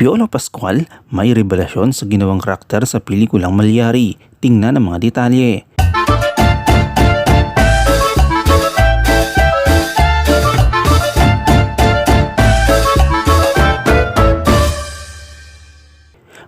Piolo Pascual may revelasyon sa ginawang karakter sa pelikulang Malyari. Tingnan ang mga detalye.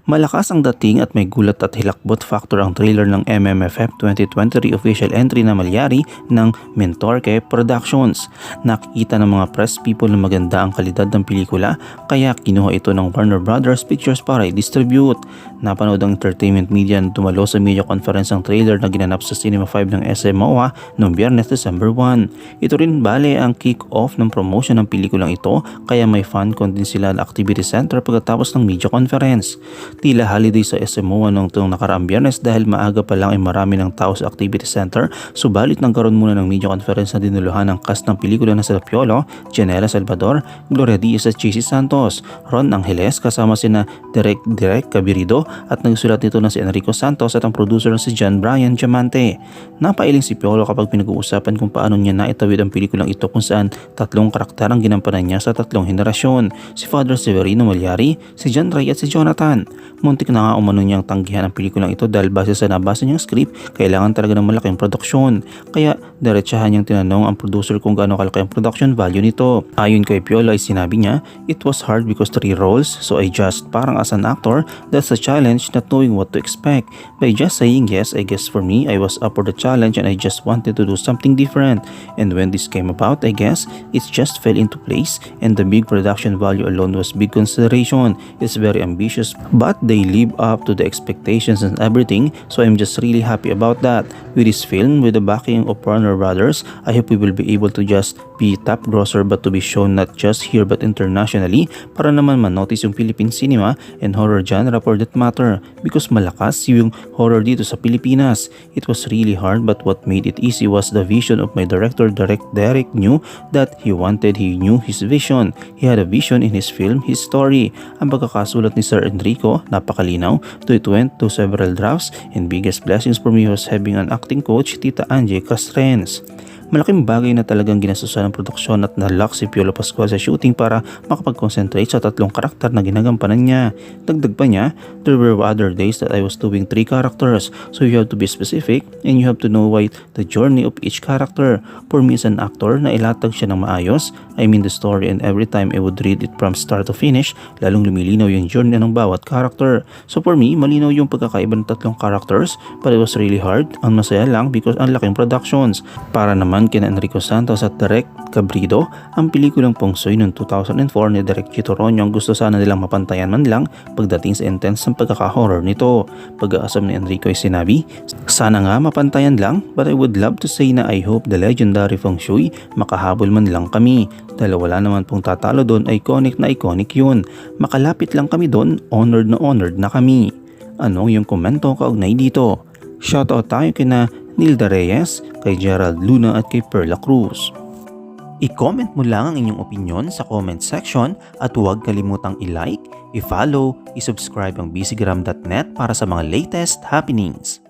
Malakas ang dating at may gulat at hilakbot factor ang trailer ng MMFF 2023 official entry na Malyari ng Mentorque Productions. Nakikita ng mga press people na maganda ang kalidad ng pelikula kaya kinuha ito ng Warner Brothers Pictures para i-distribute. Napanood ang entertainment media na dumalo sa media conference ang trailer na ginanap sa Cinema 5 ng SM MOA noong Biyernes December 1. Ito rin bale ang kick-off ng promotion ng pelikulang ito kaya may fan con din sila na activity center pagkatapos ng media conference. Tila holiday sa SMO noong nakaraang Biyernes dahil maaga pa lang ay marami ng tao sa activity center, subalit nagkaroon muna ng media conference na dinuluhan ng cast ng pelikula na sila Piolo, Janela Salvador, Gloria Diaz at Chisi Santos, Ron Angeles kasama sina Direk Cabirido at nagsulat nito na si Enrico Santos at ang producer na si John Brian Diamante. Napailing si Piolo kapag pinag-uusapan kung paano niya naitawid ang pelikulang ito kung saan tatlong karakter ang ginampanan niya sa tatlong henerasyon, si Father Severino Malyari, si John Ray at si Jonathan. Muntik na nga umano niyang tanggihan ang pelikulang ito dahil base sa nabasa niyang script, kailangan talaga ng malaking produksyon. Kaya diretsahan niyang tinanong ang producer kung gaano kalaki ang production value nito. Ayon kay Piolo ay sinabi niya, "It was hard because 3 roles, so I just parang as an actor, that's a challenge not knowing what to expect. By just saying yes, I guess for me, I was up for the challenge and I just wanted to do something different. And when this came about, I guess, it just fell into place and the big production value alone was big consideration. It's very ambitious but they live up to the expectations and everything, so I'm just really happy about that. With this film, with the backing of Warner Brothers, I hope we will be able to just be top grosser but to be shown not just here but internationally para naman manotice yung Philippine cinema and horror genre for that matter because malakas yung horror dito sa Pilipinas. It was really hard but what made it easy was the vision of my director. Derek knew that he knew his vision. He had a vision in his film, his story. Ang pagkakasulat ni Sir Enrico, napakalinaw. It went to several drafts and biggest blessings for me was having an acting coach, Tita Angie Castrens." Malaking bagay na talagang ginasusan ng produksyon at nalock si Piolo Pascual sa shooting para makapag-concentrate sa tatlong karakter na ginagampanan niya. Dagdag pa niya, "There were other days that I was doing 3 characters, so you have to be specific and you have to know why the journey of each character. For me as an actor, na ilatag siya ng maayos, I mean the story and every time I would read it from start to finish, lalong lumilinaw yung journey ng bawat character. So for me, malinaw yung pagkakaiba ng tatlong characters but it was really hard. Ang masaya lang because ang laking productions." Para naman kina Enrico Santos at Direk Cabirido, ang pelikulang Pongsoy noong 2004 ni Direk Chito Ronyo ang gusto sana nilang mapantayan man lang pagdating sa intense ng pagkaka-horror nito. Pag-aasam ni Enrico ay sinabi, "Sana nga mapantayan lang but I would love to say na I hope the legendary Pongsoy makahabol man lang kami. Dahil wala naman pong tatalo doon, iconic na iconic yun. Makalapit lang kami doon, honored na kami." Ano yung komento kaugnay dito? Shoutout tayo kina Nilda Reyes, kay Gerald Luna at kay Perla Cruz. I-comment mo lang ang inyong opinion sa comment section at huwag kalimutang i-like, i-follow, i-subscribe ang bcgram.net para sa mga latest happenings.